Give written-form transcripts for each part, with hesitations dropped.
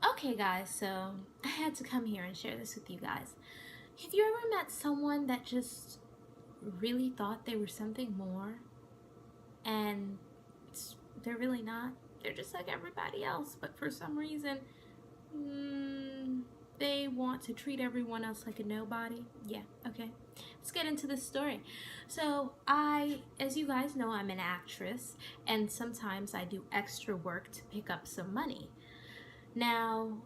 Okay, guys, so I had to come here and share this with you guys. Have you ever met someone that just really thought they were something more and they're really not? They're just like everybody else, but for some reason, they want to treat everyone else like a nobody. Yeah, okay. Let's get into this story. So as you guys know, I'm an actress, and sometimes I do extra work to pick up some money. Now,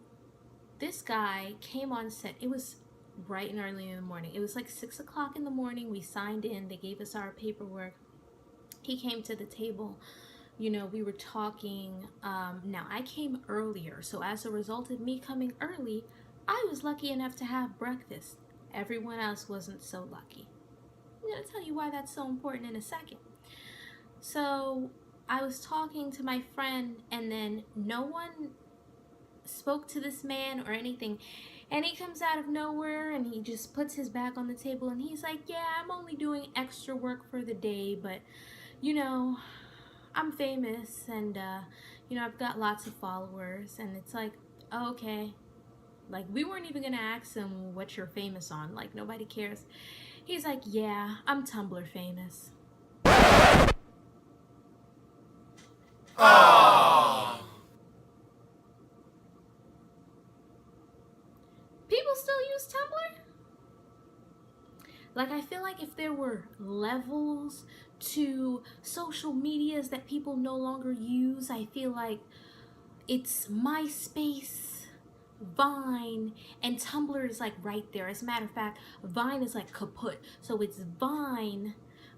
this guy came on set. It was bright and early in the morning. It was like 6 o'clock in the morning. We signed in. They gave us our paperwork. He came to the table. You know, we were talking. Now, I came earlier. So as a result of me coming early, I was lucky enough to have breakfast. Everyone else wasn't so lucky. I'm going to tell you why that's so important in a second. So I was talking to my friend, and then no one spoke to this man or anything, and he comes out of nowhere and he just puts his back on the table and he's like, yeah, I'm only doing extra work for the day, but you know, I'm famous, and you know, I've got lots of followers. And it's like, oh, okay, like we weren't even gonna ask him what you're famous on, like nobody cares. He's like, yeah, I'm Tumblr famous. People still use Tumblr? Like, I feel like if there were levels to social medias that people no longer use, I feel like it's MySpace, Vine, and Tumblr is like right there. As a matter of fact, Vine is like kaput. So it's Vine,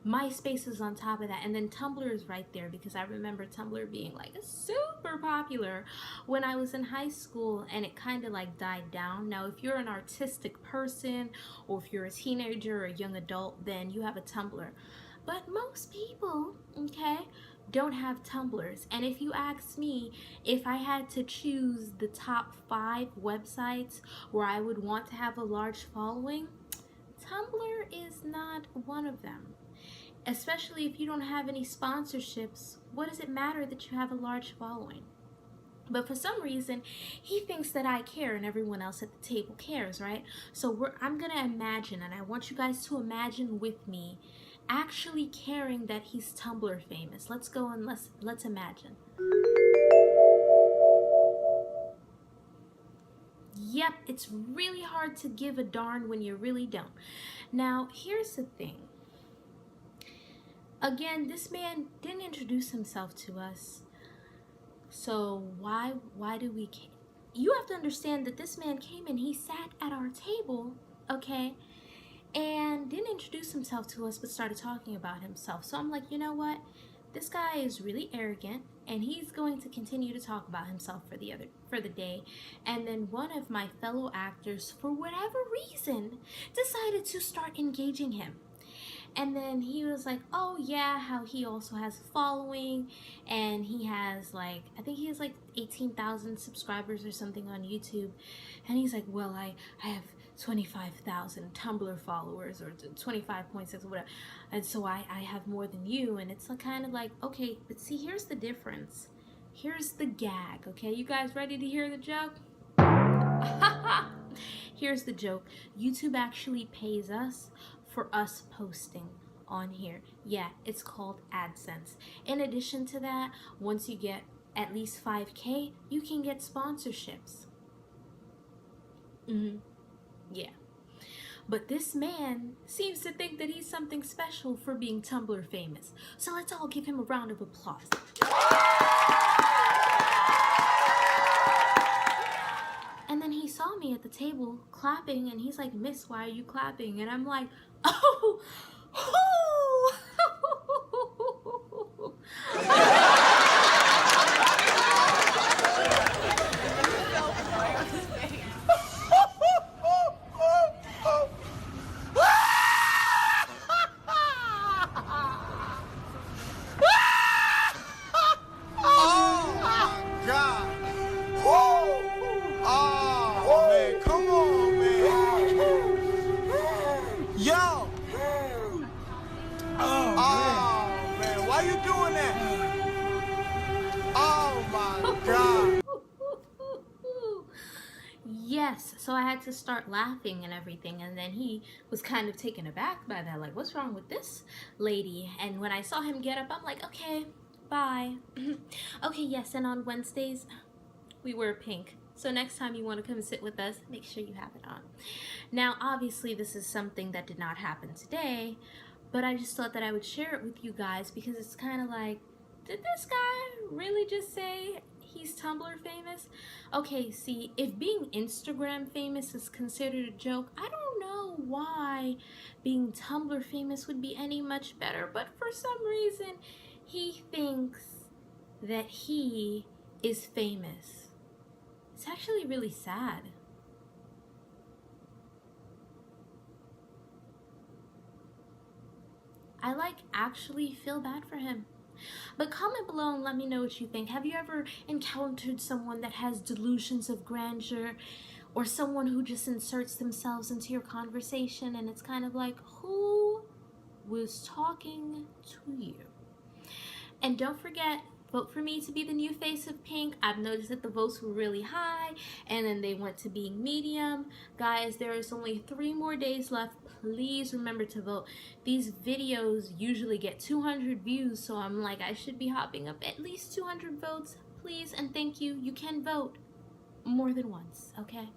MySpace is on top of that, and then Tumblr is right there, because I remember Tumblr being like super popular when I was in high school, and it kind of like died down. Now, if you're an artistic person, or if you're a teenager or a young adult, then you have a Tumblr. But most people, okay, don't have Tumblrs. And if you ask me, if I had to choose the top 5 websites where I would want to have a large following, Tumblr is not one of them. Especially if you don't have any sponsorships, what does it matter that you have a large following? But for some reason, he thinks that I care and everyone else at the table cares, right? So I'm going to imagine, and I want you guys to imagine with me, actually caring that he's Tumblr famous. Let's go and let's imagine. Yep, it's really hard to give a darn when you really don't. Now, here's the thing. Again, this man didn't introduce himself to us. So why do we care? You have to understand that this man came and he sat at our table, okay, and didn't introduce himself to us, but started talking about himself. So I'm like, you know what? This guy is really arrogant, and he's going to continue to talk about himself for the day. And then one of my fellow actors, for whatever reason, decided to start engaging him. And then he was like, oh yeah, how he also has a following, and he has like, I think he has like 18,000 subscribers or something on YouTube. And he's like, well, I have 25,000 Tumblr followers, or 25.6 or whatever, and so I have more than you. And it's like, kind of like, okay, but see, here's the difference. Here's the gag, okay? You guys ready to hear the joke? Here's the joke. YouTube actually pays us for us posting on here. Yeah, it's called AdSense. In addition to that, once you get at least 5K, you can get sponsorships. Yeah. But this man seems to think that he's something special for being Tumblr famous. So let's all give him a round of applause. And then he saw me at the table clapping, and he's like, Miss, why are you clapping? And I'm like, oh, Yes, so I had to start laughing and everything, and then he was kind of taken aback by that, like, what's wrong with this lady? And when I saw him get up, I'm like, okay, bye. Okay, yes, and on Wednesdays, we wear pink. So next time you want to come sit with us, make sure you have it on. Now, obviously, this is something that did not happen today, but I just thought that I would share it with you guys because it's kind of like, did this guy really just say he's Tumblr famous? Okay, see, if being Instagram famous is considered a joke, I don't know why being Tumblr famous would be any much better, but for some reason, he thinks that he is famous. It's actually really sad. I actually feel bad for him. But comment below and let me know what you think. Have you ever encountered someone that has delusions of grandeur, or someone who just inserts themselves into your conversation and it's kind of like, who was talking to you? And don't forget, vote for me to be the new face of pink. I've noticed that the votes were really high and then they went to being medium. Guys, there is only 3 more days left. Please remember to vote. These videos usually get 200 views, so I'm like, I should be hopping up at least 200 votes. Please and thank you. You can vote more than once, okay?